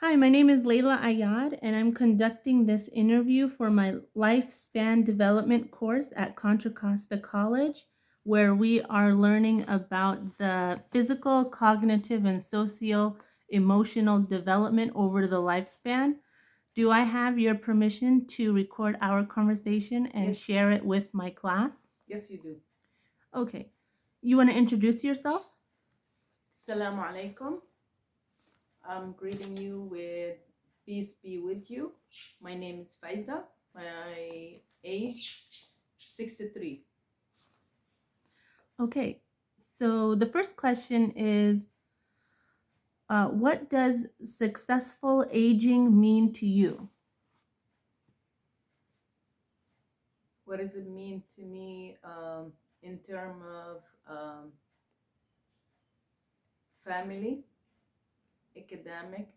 Hi, my name is Layla Ayad, and I'm conducting this interview for my Lifespan Development course at Contra Costa College, where we are learning about the physical, cognitive, and socio emotional development over the lifespan. Do I have your permission to record our conversation and Yes, share it with my class? yes, you do. Okay. You want to introduce yourself? Assalamu alaikum. I'm greeting you with peace be with you. My name is Faiza. My age 63. Okay. So the first question is, what does successful aging mean to you? What does it mean to me in terms of family, academic,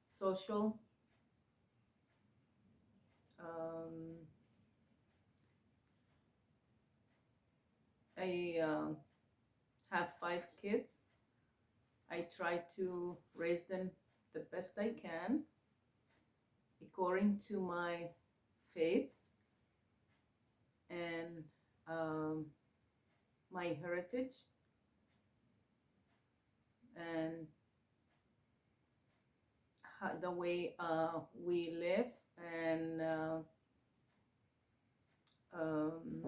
social? Um, I have 5 kids. I try to raise them the best I can according to my faith and um, my heritage and the way we live and um,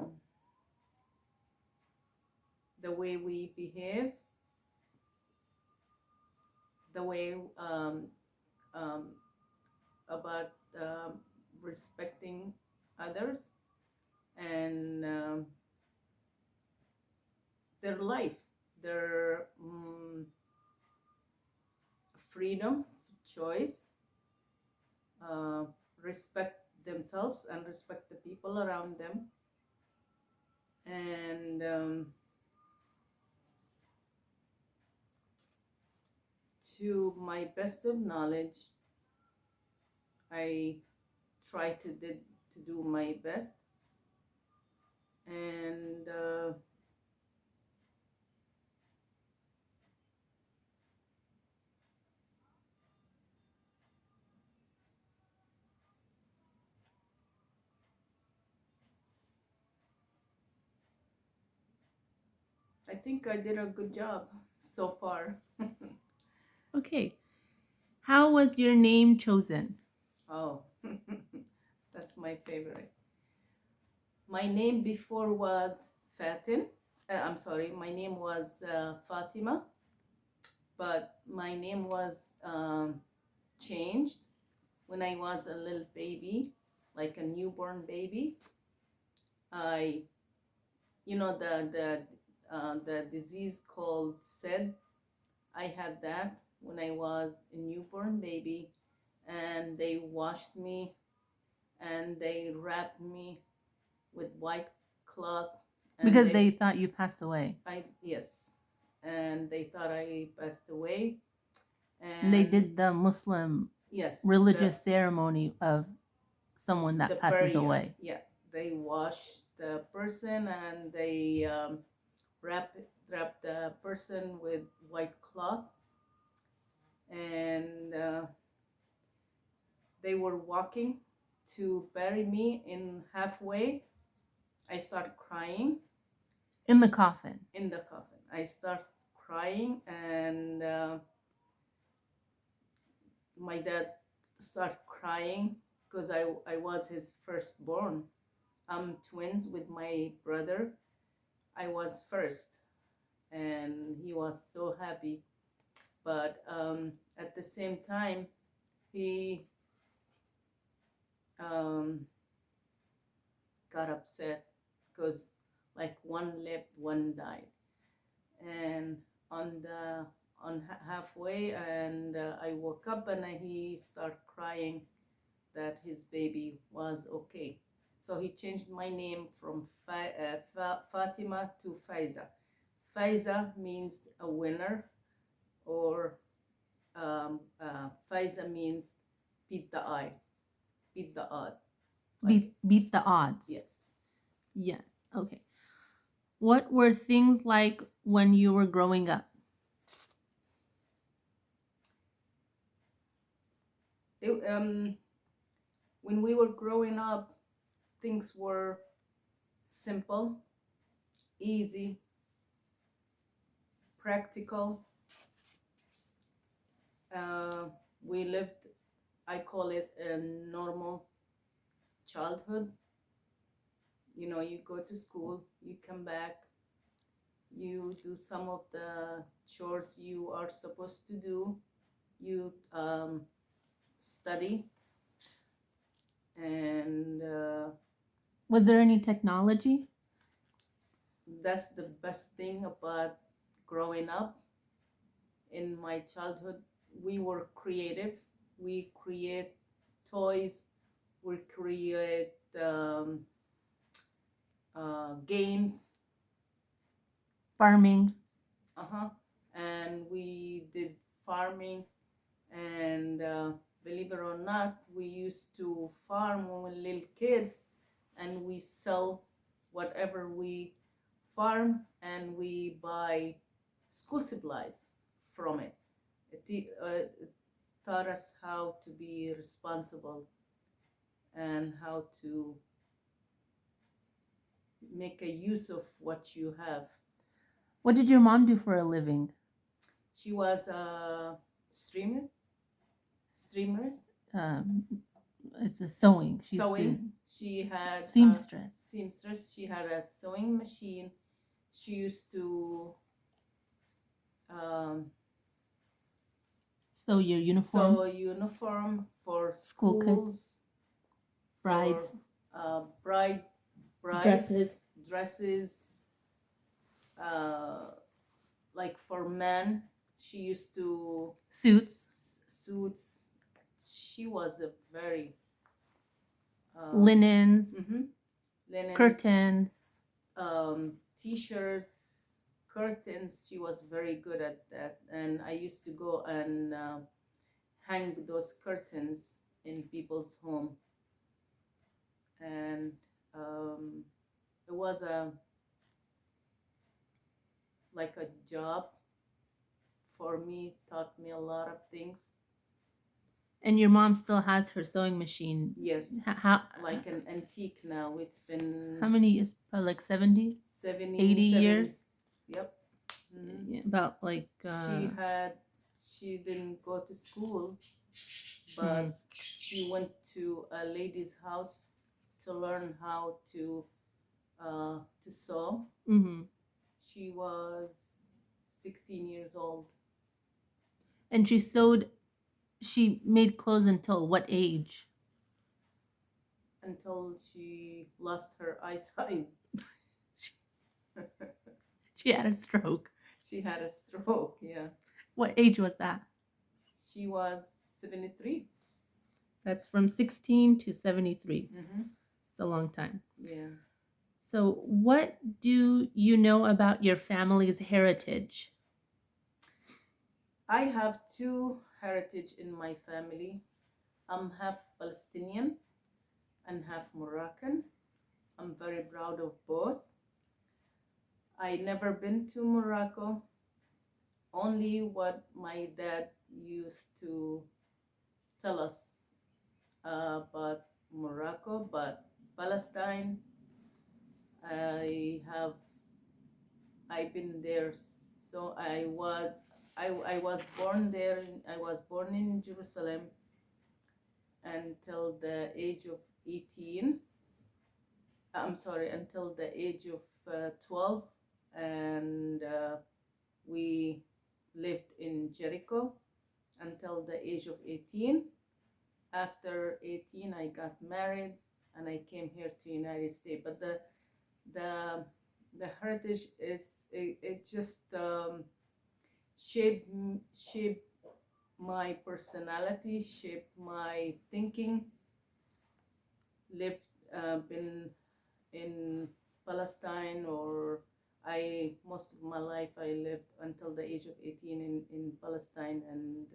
the way we behave, the way um, about respecting others and their life, their freedom, choice, uh, respect themselves and respect the people around them. And to my best of knowledge, I try to do my best, and I think I did a good job so far. Okay. How was your name chosen? Oh, that's my favorite. My name before was Fatin. I'm sorry, my name was Fatima, but my name was changed when I was a little baby, like a newborn baby. I, the disease called SID. I had that when I was a newborn baby, and they washed me and they wrapped me with white cloth, and Because they thought you passed away. I yes, and they thought I passed away, And they and did the Muslim yes, religious ceremony of someone the that passes burial. away. Yeah, they wash the person and they wrap wrap the person with white cloth, and they were walking to bury me. In halfway, I start crying In the coffin. in the coffin. I start crying, and my dad start crying because I was his firstborn. I'm twins with my brother. I was first, and he was so happy. But at the same time, he um, got upset because like one lived, one died, and on the halfway, and I woke up and he started crying that his baby was okay. So he changed my name from Fatima to Faiza. Faiza means a winner, or Faiza means beat the eye, beat the odd. Like, Beat the odds. yes. Yes. Okay. What were things like when you were growing up? They, when we were growing up, things were simple, easy, practical. Uh, we lived, I call it a normal childhood. You know, you go to school, you come back, you do some of the chores you are supposed to do, you study, and Was there any technology? that's the best thing about growing up. In my childhood, we were creative. We create toys, we create games, Farming? uh-huh, and we did farming. And believe it or not, we used to farm when we were little kids, and we sell whatever we farm, and we buy school supplies from it. It taught us how to be responsible and how to make a use of what you have. What did your mom do for a living? She was a streamers, Um, it's a sewing. She's sewing. She had seamstress. Seamstress. She had a sewing machine. She used to um, Sew your uniform. sew uniform for School schools, kids. Brides. for brides, Dresses. dresses. Like for men, she used to Suits. suits. She was a very Linens. linens, Curtains. T-shirts, curtains. She was very good at that, and I used to go and hang those curtains in people's home, and it was a like a job for me. Taught me a lot of things. And your mom still has her sewing machine. Yes, How like an antique now. It's been how many years? Like 70? 70, 80 years? Yep. Mm-hmm. Yeah, about like She didn't go to school, but she went to a lady's house to learn how to sew. She was 16 years old. And she sewed. She made clothes until what age? Until she lost her eyesight. She had a stroke. She had a stroke, yeah. What age was that? She was 73. That's from 16 to 73. Mm-hmm. It's a long time. Yeah. So, what do you know about your family's heritage? I have two heritage in my family. I'm half Palestinian and half Moroccan. I'm very proud of both. I never been to Morocco. Only what my dad used to tell us about Morocco, but Palestine, I have I've been there. So I was born there. I was born in Jerusalem until the age of 18. I'm sorry, until the age of 12, and we lived in Jericho until the age of 18. After 18, I got married and I came here to United States. But the the heritage, it just shaped my personality, shaped my thinking. Lived been in Palestine, or I most of my life I lived until the age of 18 in Palestine, and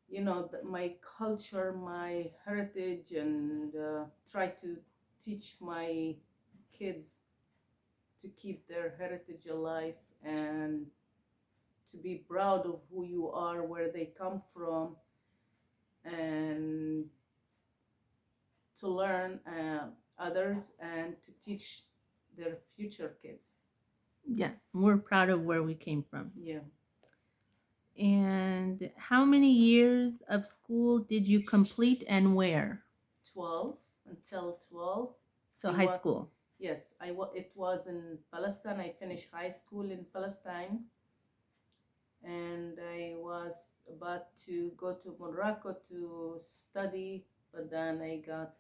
you know my culture, my heritage, and try to teach my kids to keep their heritage alive and to to be proud of who you are, where they come from, and to learn others and to teach their future kids. Yes, we're proud of where we came from. Yeah. And how many years of school did you complete and where? 12 until 12. So I high wa- school. Yes, it was in Palestine. I finished high school in Palestine, and I was about to go to Morocco to study, but then I got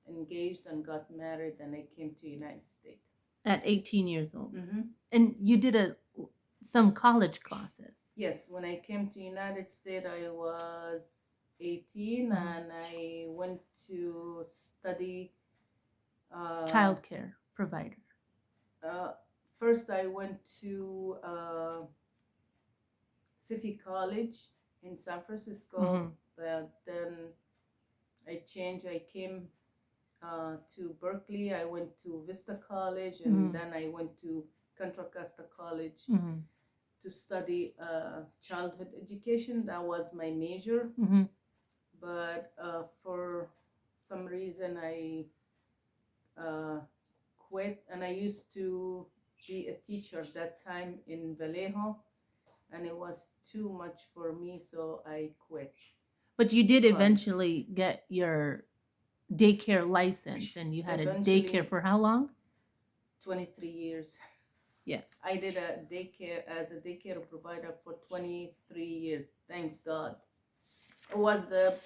engaged and got married, and I came to United States. At 18 years old. Mm-hmm. And you did some college classes. Yes, when I came to United States, I was 18, Mhm. and I went to study. Childcare provider. Uh, First, I went to City College in San Francisco, Mhm. but then I changed. I came to Berkeley. I went to Vista College, and Mhm. then I went to Contra Costa College Mhm. to study childhood education. That was my major, Mhm. but for some reason I uh, quit, and I used to be a teacher that time in Vallejo, and it was too much for me, so I quit. But you did college. eventually get your daycare license, and you had a daycare Eventually, for how long? 23 years. Yeah. I did a daycare as a daycare provider for 23 years. Thanks God. It was the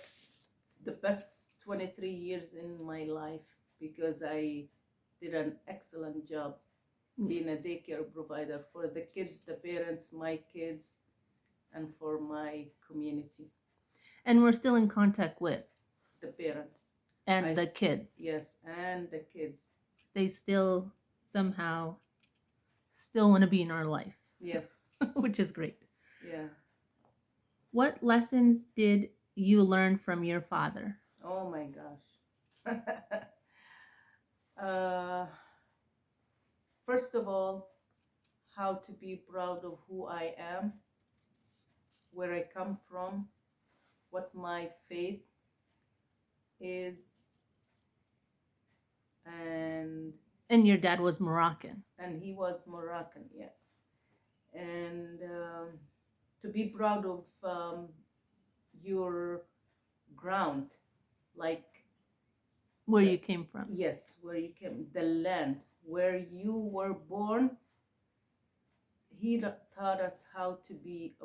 best 23 years in my life because I did an excellent job being a daycare provider for the kids, the parents, my kids, and for my community. And we're still in contact with The parents. and the kids. Yes, and the kids. They still somehow still want to be in our life. Yes. Which is great. Yeah. What lessons did you learn from your father? Oh my gosh. uh, First of all, how to be proud of who I am, where I come from, what my faith is, and And your dad was Moroccan. he was Moroccan, yeah, and to be proud of your ground, like Where you came from. yes, where you came, the land where you were born. He taught us how to be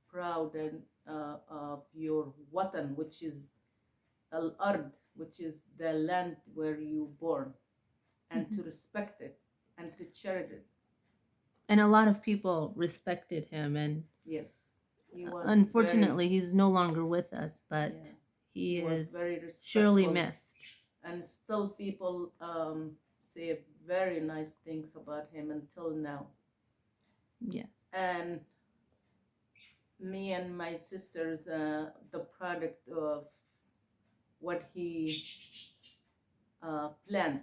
proud and of your watan, which is al ard, which is the land where you born, and to respect it and to cherish it. And a lot of people respected him, and Yes, he was unfortunately he's no longer with us, but yeah, he was is very surely respectful, missed. and still people say very nice things about him until now. Yes. And me and my sisters, the product of what he planned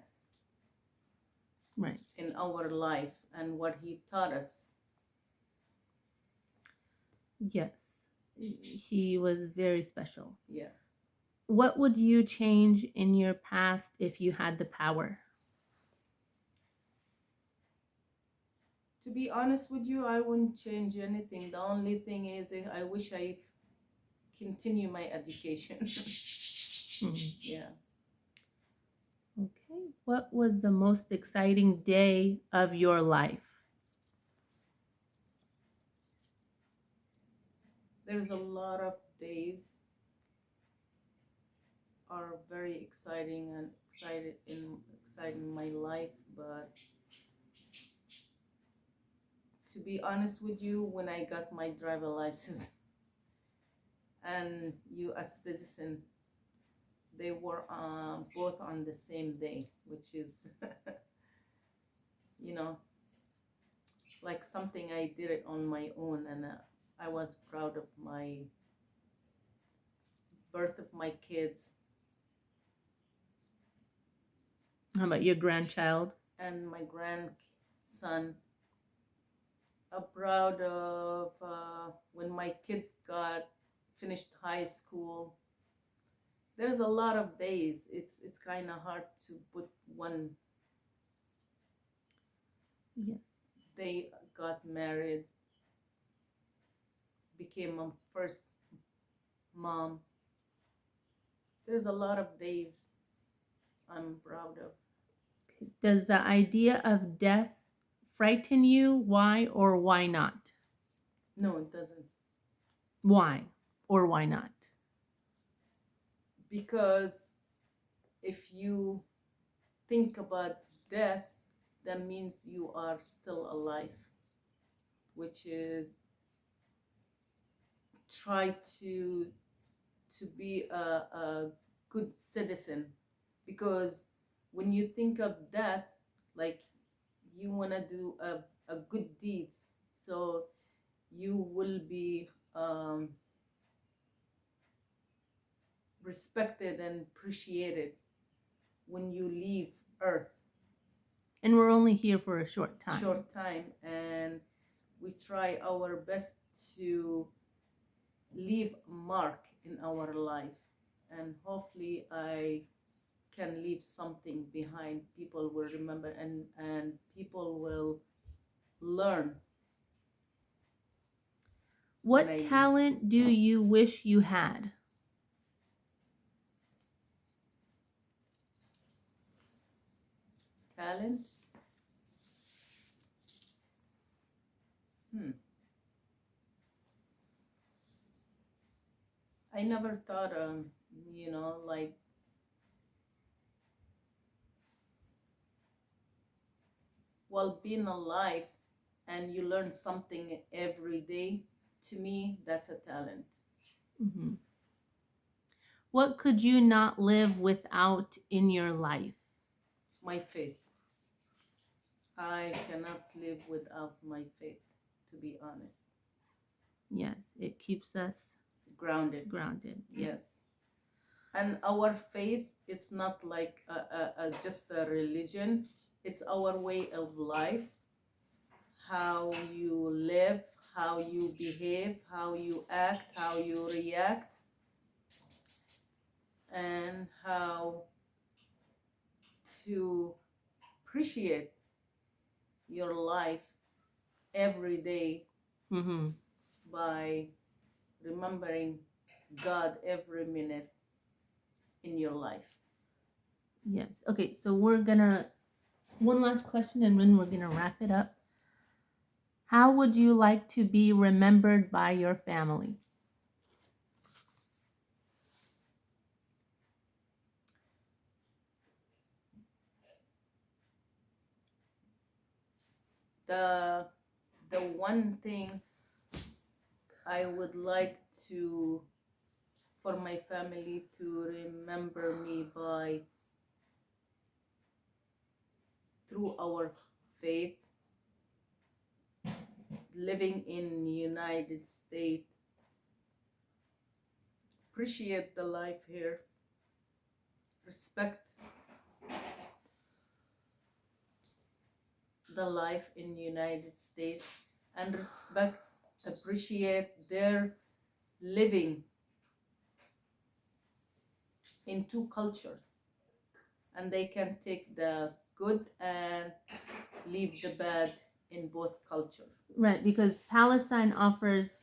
Right. in our life and what he taught us. Yes. He was very special. Yeah. What would you change in your past if you had the power? To be honest with you, I wouldn't change anything. The only thing is I wish I continue my education. Yeah. Okay. What was the most exciting day of your life? There's a lot of days are very exciting and exciting my life, but to be honest with you, when I got my driver license and U.S. citizen, they were both on the same day, which is, you know, like something I did it on my own, and I was proud of my birth of my kids How about your grandchild? and my grandson. I'm proud of when my kids got finished high school. There's a lot of days. It's kind of hard to put one. Yeah. They got married, became a first mom. There's a lot of days I'm proud of. Does the idea of death frighten you? Why or why not? No, it doesn't. Why or why not? Because if you think about death, that means you are still alive, which is try to be a good citizen. Because when you think of death, like you want to do a good deeds, so you will be respected and appreciated when you leave earth. And we're only here for a short time. Short time, and we try our best to leave a mark in our life, and hopefully I can leave something behind. People will remember, and people will learn. What talent do you wish you had? Talent. I never thought, like while being alive and you learn something every day, to me, that's a talent. Mm-hmm. What could you not live without in your life? My faith. I cannot live without my faith, to be honest. Yes, it keeps us Grounded. grounded. Yes. And our faith, it's not like just a religion, it's our way of life, how you live, how you behave, how you act, how you react, and how to appreciate your life every day Mm-hmm. by remembering God every minute in your life. Yes. Okay, so we're gonna one last question and then we're gonna wrap it up. How would you like to be remembered by your family? The the one thing I would like to for my family to remember me by through our faith, living in United States, appreciate the life here, respect the life in United States, and respect, appreciate their living in two cultures, and they can take the good and leave the bad in both cultures. Right, because Palestine offers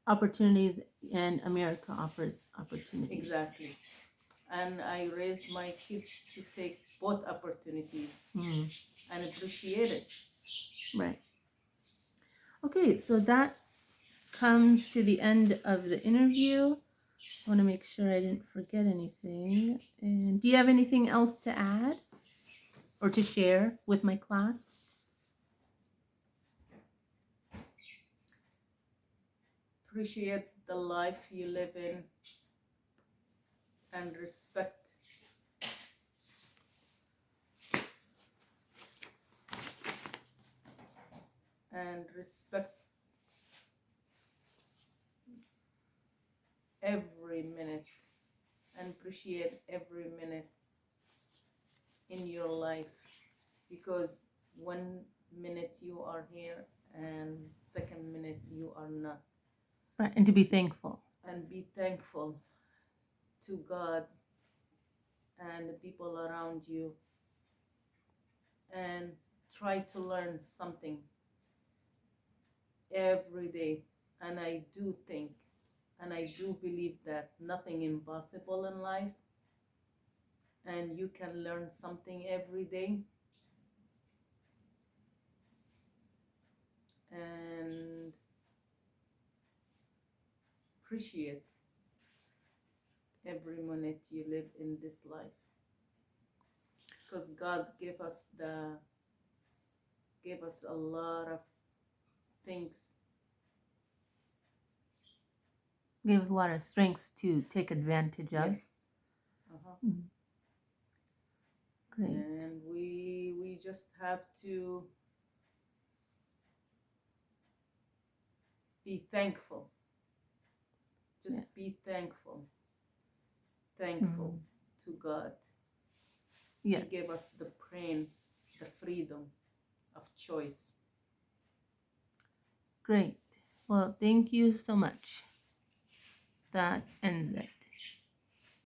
opportunities and America offers opportunities. Exactly. And I raised my kids to take both opportunities and appreciate it. Right. Okay, so that comes to the end of the interview. I want to make sure I didn't forget anything. And do you have anything else to add or to share with my class? Appreciate the life you live in and respect every minute and appreciate every minute in your life, because 1 minute you are here and second minute you are not. Right. And to be thankful. and be thankful to God and the people around you, and try to learn something every day. And I do think and I do believe that nothing impossible in life, and you can learn something every day, and appreciate every minute you live in this life, because God gave us a lot of things. Gave us a lot of strengths to take advantage of. Yes. Uh-huh. Great. And we just have to be thankful. Just be thankful. Thankful to God. Yes. He gave us the brain, the freedom of choice. Great. Well, thank you so much. That ends it.